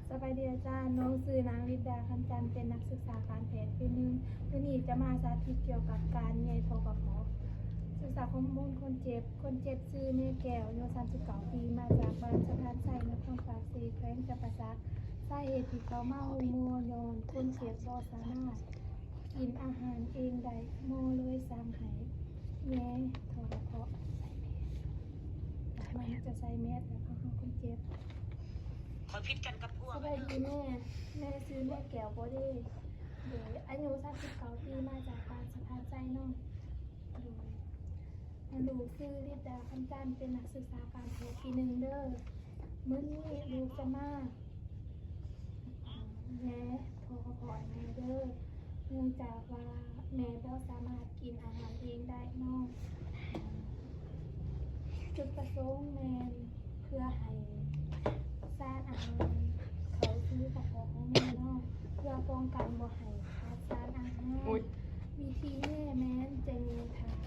สบายดีอาจารย์น้องซื้อนางลิดาคันจันทร์เป็นนักศึกษาการแพทย์ปีหนึ่งวันนี้จะมาสาธิตเกี่ยวกับการใยโทกขศึกษาข้อมูลคนเจ็บชื่อแม่แก้วอายุ39 ปีมาจากบ้านสถานไทรนครปากเซแขวงจำปาสักสาเหตุที่เขามาหูมัวยอนคนเจ็บบ่สามารถกินอาหารเองได้โมเลยสั่งให้แย่โทกขมันจะใส่แมสแต่เขาคนเจ็บคอยพิษกันกับพวก สบายดีแม่ซื้อแม่แก้วบ่ได้โดยอายุ39 ปีมาจากบ้านสถานใจน้องโดยลูกซื้อลิดาคันจันทร์เป็นนักศึกษาการแพทย์ปีหนึ่งเด้อมื้อนี้ลูกจะมาแม่โทรขอแม่เด้อเนื่องจากว่าแม่บ่สามารถกินอาหารเองได้น้องจุดประสงค์แม่เพื่อให้สร้างอาหารเขาซื้อกระเพาะของแม่เนาะเพื่อป้องกันบ่ให้ขาดสารอาหารวิธีแม่จะมีทาง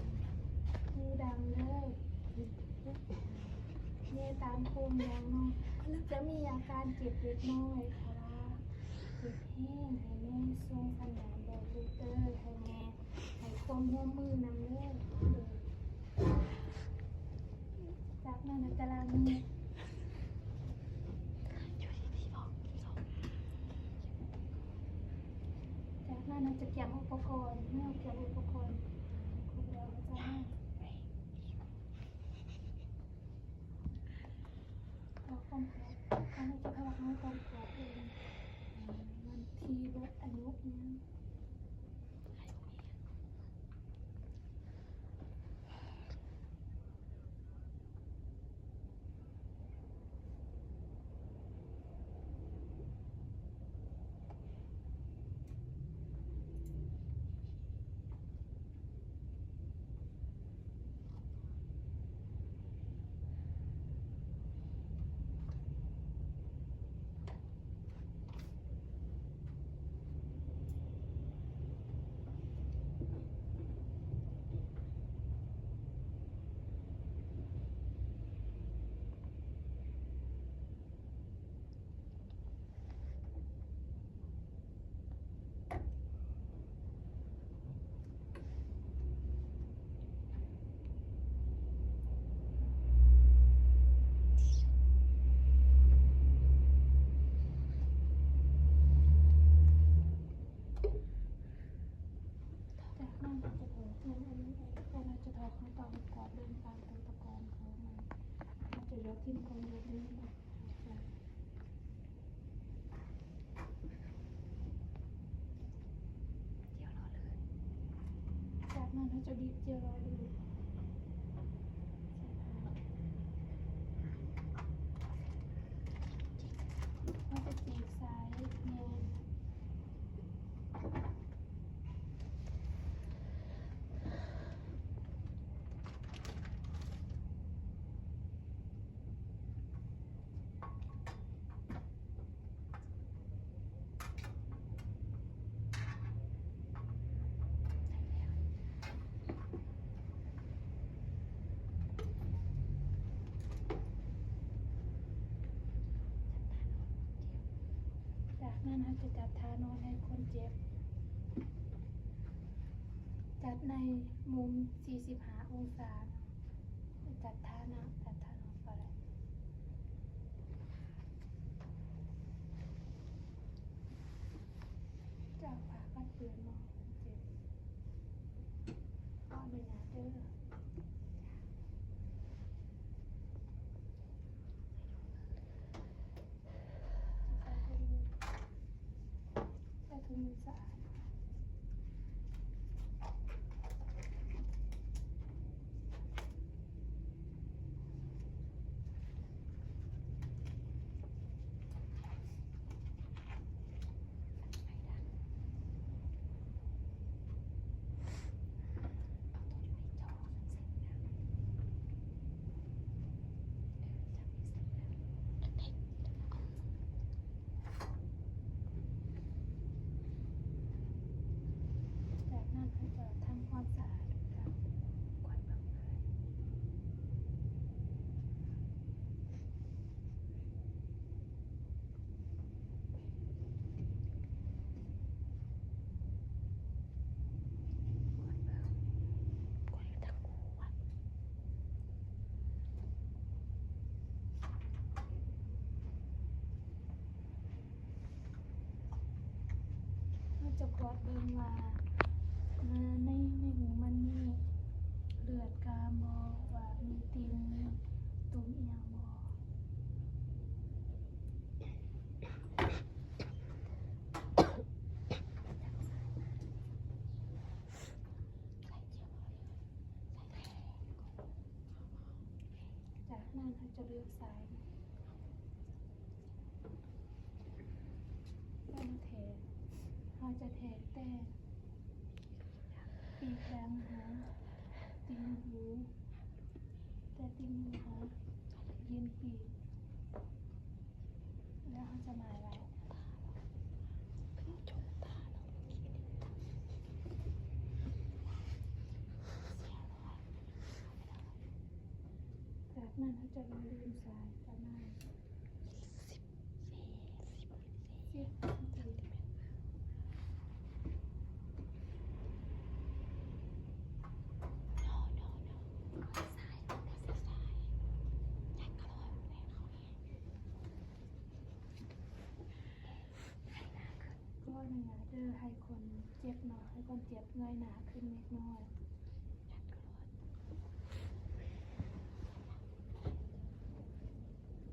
หูดังเลยแม่ตามโคมแดงเนาะจะมีอาการเจ็บเล็กน้อยค่ะเจ็บแห้งให้แม่ส่งสัญญาณบอกลูกเตอร์ให้แม่ให้ความร่วมมือนำเด้อจากนั้นจะล้างมือจากนั้นเราจะเก็บอุปกรณ์เมื่อเก็บอุปกรณ์ครบแล้วก็จะเราความแพ้เขาจะพาเราความแพ้เองมันทีลดอายุนี้จะถอดขั้นตอนประกอบเดินตามตัวตะกอนของมันจะยกทิ้งคนยกนี้จากนั้นเราจะดิบเจียวรอดูเราจะจีบสายเนียนจากนั้นเราจะจัดท่านอนให้คนเจ็บจัดในมุม45 องศาจัดท่านอนไปเลยจะเอาผ้ากันเปื้อนมองเจ็บก็ไม่น่าเด้อใส่ถุงมือสะอาด ตรวจเบิ่งว่าในหูมันมีเลือดกามบ่ว่ามีตีนมีตุ่มอีหยังบ่จากนั้นเขาจะเลือกสายเป็นแถบเขาจะแถบแต่ปีกดังหางติ่งหูแต่ติ่งหูหาเย็นปีกแล้วเขาจะหมายไว้จากนั้นเขาจะลืมสายประมาณ10 นาที ก็หนึ่งเด้อให้คนเจ็บหน่อยให้คนเจ็บเงยหนาขึ้นเล็กน้อย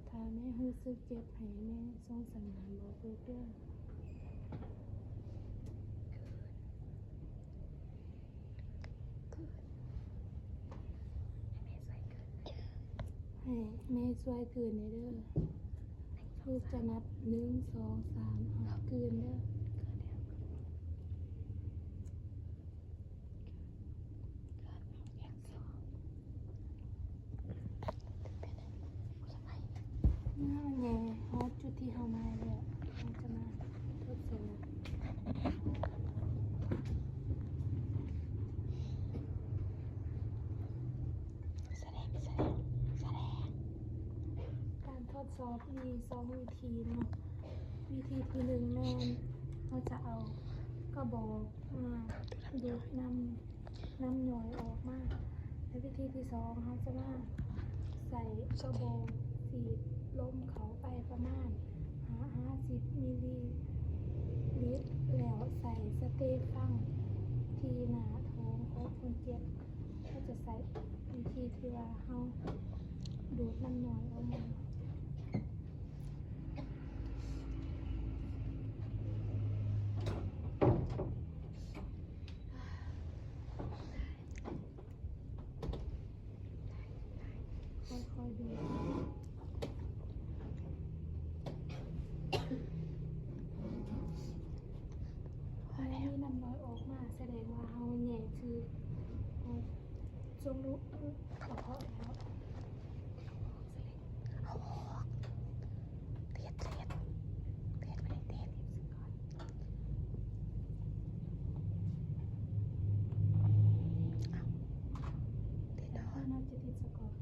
ถ้าแม่รู้สึกเจ็บให้แม่ส่งสัญญาณบอกลูกเด้อให้แม่ช่วยคืนในเด้อลูกจะนับ1 2 3เอาคืนเด้อน่าแง่ฮอตจุดที่เฮามาแล้วเราจะมาทดสอบการทดสอบมี2 วิธีเนาะวิธีที่1แม่นเราจะเอากระบอกมาดูดน้ำย่อยออกมาและวิธีที่2เราจะมาใส่กระบอกสีดลมเขาไปประมาณ50 มิลลิลิตรแล้วใส่สเตฟังที่หน้าท้องของคนเจ็บก็จะใส่วิธีที่ว่าเราดูดน้ำย่อยออกมาค่อยๆดูพอมีน้ำน้อยออกมาแสดงว่าเราแย่คือจมลุกกระเพาะแล้วน่าจะติดสะกด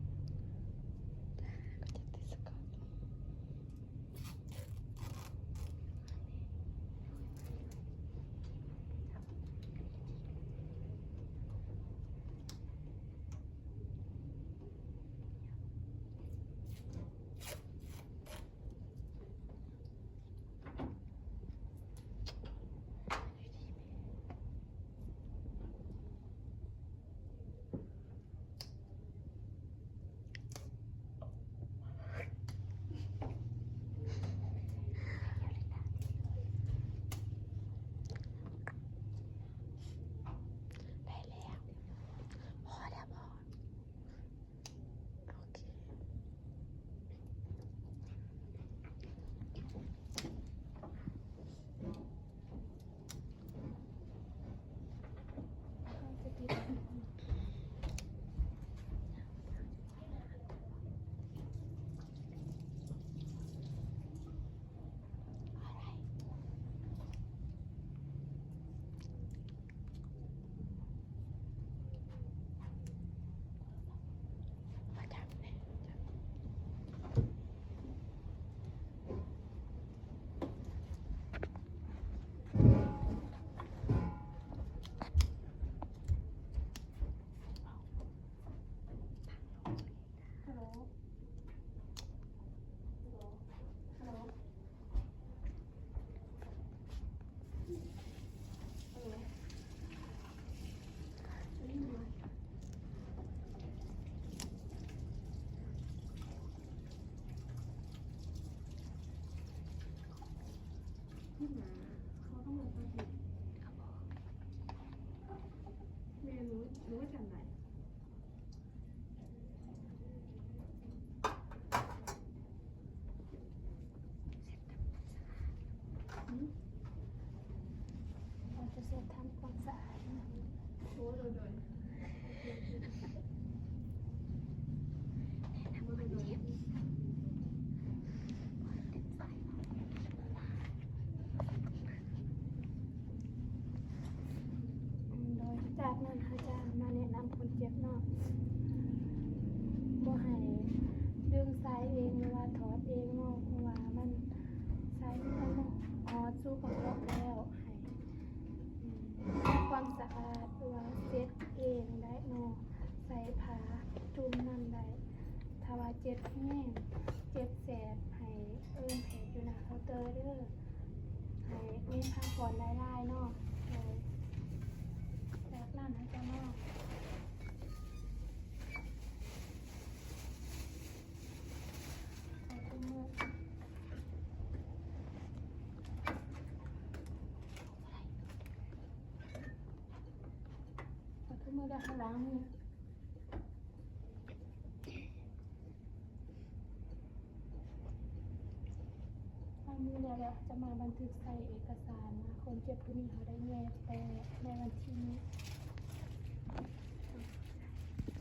ที่หมาเขาต้องมาสักทีเมย์รู้ว่าจำไหนเราจะเสร็จทำความสะอาดนะ โอ้โดยโดยจากนั้นเขาจะมาแนะนำคนเจ็บเนาะบ่ให้ดึงสายเองหรือว่าถอดเองเนาะเพราะว่ามันสายมันออดสู้กับรถแล้วให้ความสะอาดหรือว่าเซ็ตเองได้เนาะใส่ผ้าจุ่มน้ำได้ถ้าว่าเจ็บแห้งเจ็บแสบให้แผลอยู่หน้าเคาน์เตอร์เด้อให้มีผ้าก่อนลายๆเนาะโดยจากนั้นเขาจะมาใส่ถุงมือเอาถุงมือด้านข้างหลังนี่ล้างมือแล้วจะมาบันทึกใส่เอกสารนะคนเจ็บผู้นี้เขาได้แยกไปในวันที่นี้